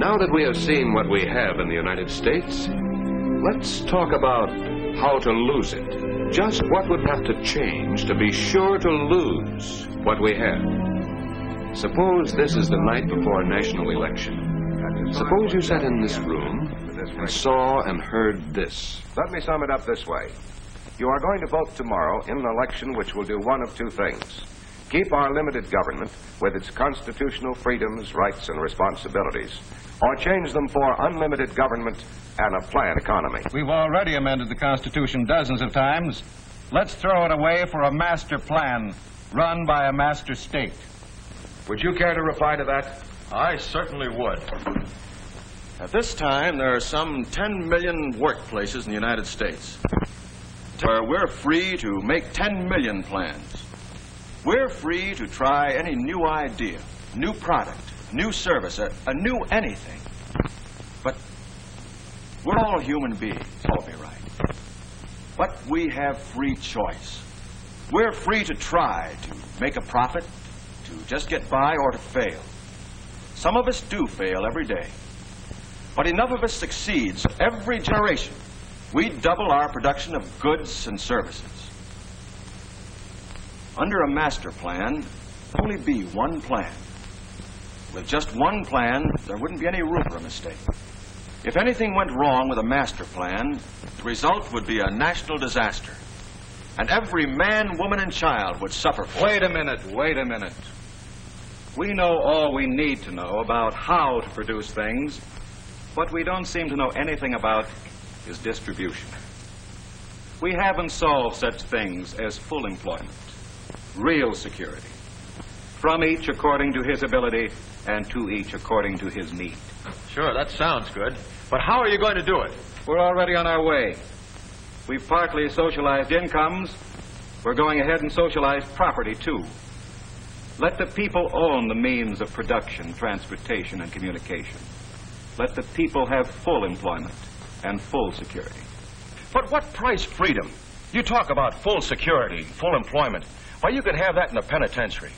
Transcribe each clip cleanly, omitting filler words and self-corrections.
Now that we have seen what we have in the United States, let's talk about how to lose it. Just what would have to change to be sure to lose what we have. Suppose this is the night before a national election. Suppose you sat in this room and saw and heard this. Let me sum it up this way. You are going to vote tomorrow in an election which will do one of two things. Keep our limited government with its constitutional freedoms, rights, and responsibilities, or change them for unlimited government and a planned economy. We've already amended the Constitution dozens of times. Let's throw it away for a master plan run by a master state. Would you care to reply to that? I certainly would. At this time, there are some 10 million workplaces in the United States where we're free to make 10 million plans. We're free to try any new idea, new product, new service, a new anything. But we're all human beings, all be right. But we have free choice. We're free to try to make a profit, to just get by, or to fail. Some of us do fail every day. But enough of us succeeds every generation. We double our production of goods and services. Under a master plan, there'd only be one plan. With just one plan, there wouldn't be any room for a mistake. If anything went wrong with a master plan, the result would be a national disaster. And every man, woman, and child would suffer for it. Wait a minute. We know all we need to know about how to produce things. What we don't seem to know anything about is distribution. We haven't solved such things as full employment, real security, from each according to his ability and to each according to his need. Sure, that sounds good. But how are you going to do it? We're already on our way. We've partly socialized incomes. We're going ahead and socialize property, too. Let the people own the means of production, transportation, and communication. Let the people have full employment and full security. But what price freedom? You talk about full security, full employment. Why, you could have that in a penitentiary.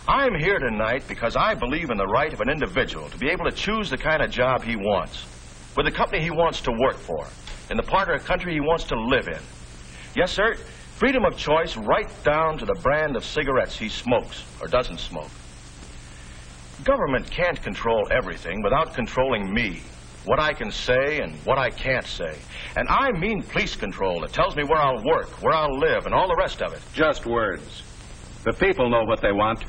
I'm here tonight because I believe in the right of an individual to be able to choose the kind of job he wants, with the company he wants to work for, in the part of the country he wants to live in. Yes, sir, freedom of choice right down to the brand of cigarettes he smokes or doesn't smoke. Government can't control everything without controlling me, what I can say and what I can't say. And I mean police control that tells me where I'll work, where I'll live, and all the rest of it. Just words. The people know what they want.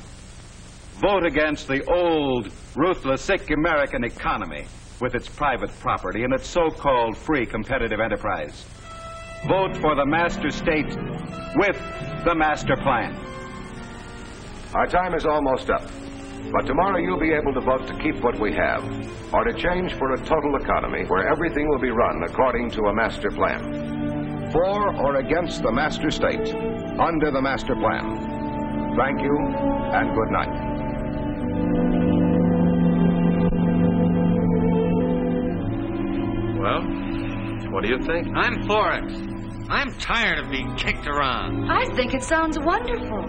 Vote against the old, ruthless, sick American economy with its private property and its so-called free competitive enterprise. Vote for the master state with the master plan. Our time is almost up. But tomorrow you'll be able to vote to keep what we have, or to change for a total economy where everything will be run according to a master plan. For or against the master state, under the master plan. Thank you, and good night. Well, what do you think? I'm for it. I'm tired of being kicked around. I think it sounds wonderful.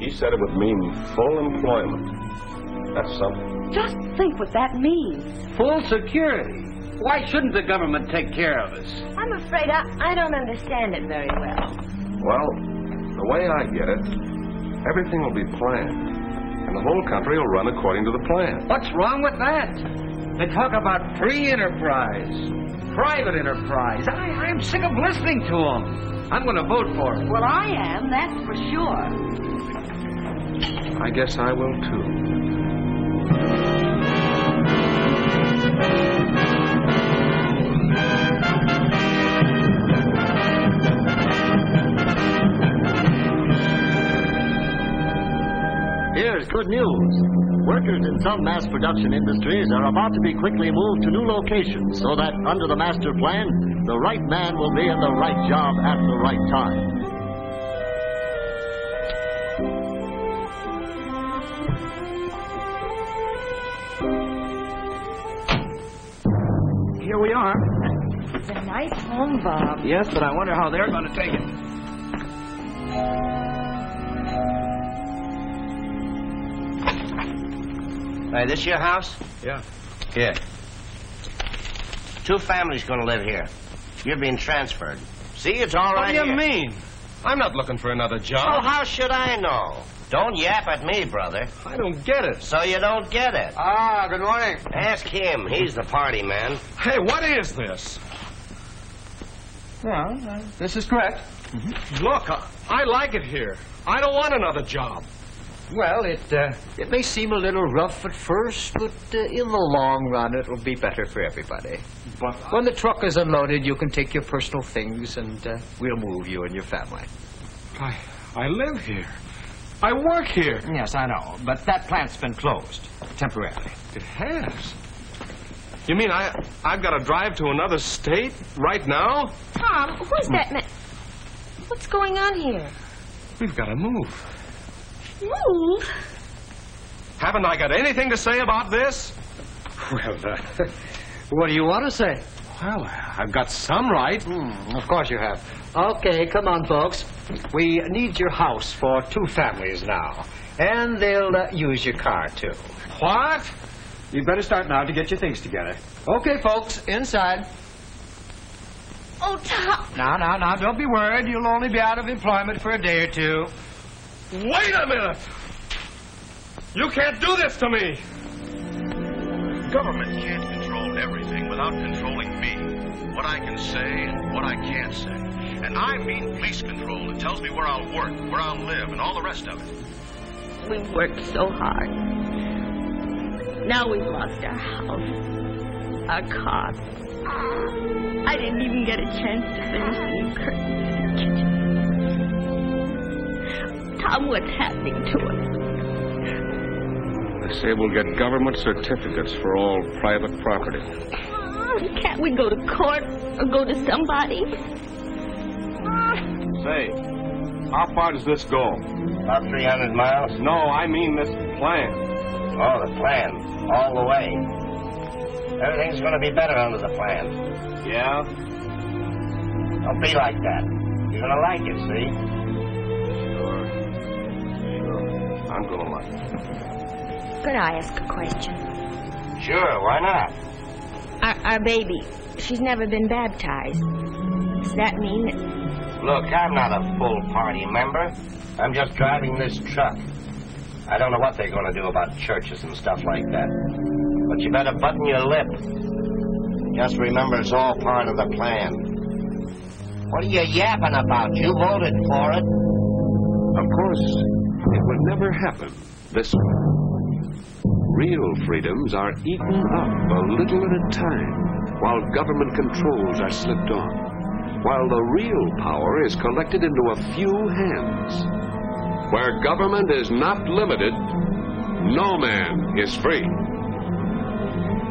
He said it would mean full employment. That's something. Just think what that means. Full security. Why shouldn't the government take care of us? I'm afraid I don't understand it very well. Well, the way I get it, everything will be planned, and the whole country will run according to the plan. What's wrong with that? They talk about free enterprise, private enterprise. I'm sick of listening to them. I'm going to vote for it. Well, I am, that's for sure. I guess I will, too. Here's good news. Workers in some mass production industries are about to be quickly moved to new locations so that, under the master plan, the right man will be in the right job at the right time. Here we are. It's a nice home, Bob. Yes, but I wonder how they're going to take it. Hey, this your house? Yeah. Here. 2 families going to live here. You're being transferred. See, it's all right. What do you here. mean? I'm not looking for another job. Oh, how should I know? Don't yap at me, brother. I don't get it. So you don't get it. Ah, good morning. Ask him. He's the party man. Hey, what is this? Well, this is correct. Look, I like it here. I don't want another job. Well, it may seem a little rough at first, but in the long run, it'll be better for everybody. But When the truck is unloaded, you can take your personal things, and we'll move you and your family. I live here. I work here. Yes, I know, but that plant's been closed temporarily. It has. You mean I've got to drive to another state right now? Tom, who's that man? What's going on here? We've got to move. Move? Haven't I got anything to say about this? Well, what do you want to say? Well, I've got some right. Of course you have. Okay, come on, folks. We need your house for 2 families now. And they'll use your car, too. What? You'd better start now to get your things together. Okay, folks, inside. Oh, Tom. Now, don't be worried. You'll only be out of employment for a day or 2. Wait a minute! You can't do this to me! Government can't control everything without controlling me. What I can say and what I can't say. And I mean police control. It tells me where I'll work, where I'll live, and all the rest of it. We've worked so hard. Now we've lost our house, our car. I didn't even get a chance to finish the new curtains in the kitchen. Tom, what's happening to us? They say we'll get government certificates for all private property. Can't we go to court or go to somebody? Say, how far does this go? About 300 miles. No, I mean this plan. Oh, the plan. All the way. Everything's going to be better under the plan. Yeah? Don't be like that. You're going to like it, see? I'm gonna like it. Could I ask a question? Sure, why not? Our baby, she's never been baptized. Does that mean that... Look, I'm not a full party member. I'm just driving this truck. I don't know what they're going to do about churches and stuff like that. But you better button your lip. Just remember it's all part of the plan. What are you yapping about? You voted for it. Of course, it would never happen this way. Real freedoms are eaten up a little at a time, while government controls are slipped on, while the real power is collected into a few hands. Where government is not limited, no man is free.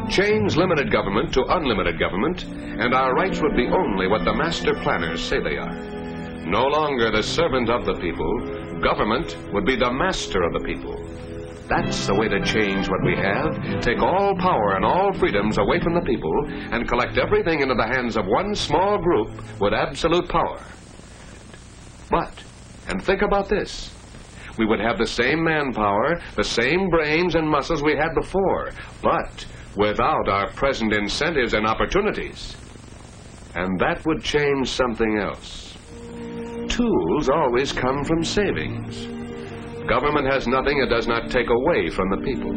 Change limited government to unlimited government, and our rights would be only what the master planners say they are. No longer the servant of the people, government would be the master of the people. That's the way to change what we have. Take all power and all freedoms away from the people and collect everything into the hands of one small group with absolute power. But, and think about this, we would have the same manpower, the same brains and muscles we had before, but without our present incentives and opportunities. And that would change something else. Tools always come from savings. Government has nothing it does not take away from the people.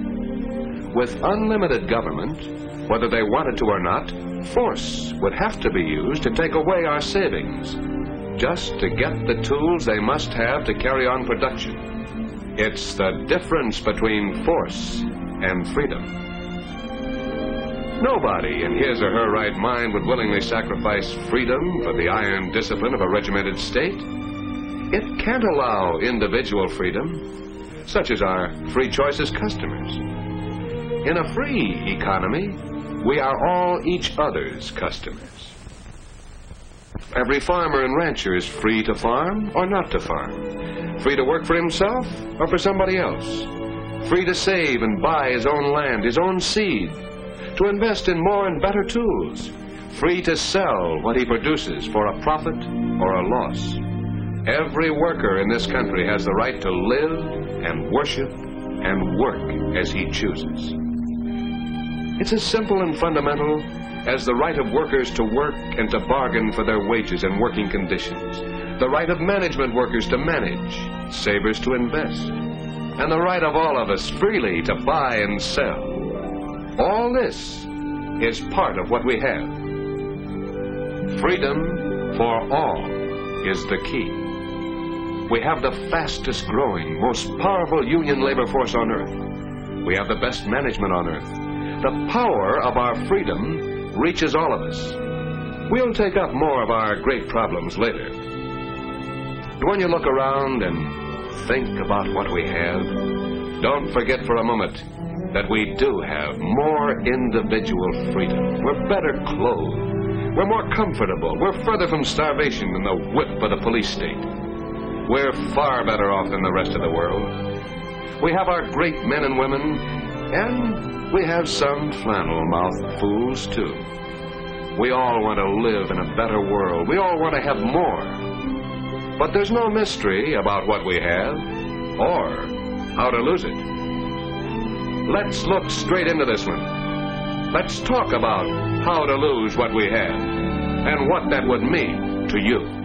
With unlimited government, whether they wanted to or not, force would have to be used to take away our savings, just to get the tools they must have to carry on production. It's the difference between force and freedom. Nobody in his or her right mind would willingly sacrifice freedom for the iron discipline of a regimented state. It can't allow individual freedom, such as our free choice as customers. In a free economy, we are all each other's customers. Every farmer and rancher is free to farm or not to farm, free to work for himself or for somebody else, free to save and buy his own land, his own seed, to invest in more and better tools, free to sell what he produces for a profit or a loss. Every worker in this country has the right to live and worship and work as he chooses. It's as simple and fundamental as the right of workers to work and to bargain for their wages and working conditions, the right of management workers to manage, savers to invest, and the right of all of us freely to buy and sell. All this is part of what we have. Freedom for all is the key. We have the fastest growing, most powerful union labor force on earth. We have the best management on earth. The power of our freedom reaches all of us. We'll take up more of our great problems later. But when you look around and think about what we have, don't forget for a moment that we do have more individual freedom. We're better clothed. We're more comfortable. We're further from starvation than the whip of the police state. We're far better off than the rest of the world. We have our great men and women, and we have some flannel-mouthed fools, too. We all want to live in a better world. We all want to have more. But there's no mystery about what we have or how to lose it. Let's look straight into this one. Let's talk about how to lose what we have and what that would mean to you.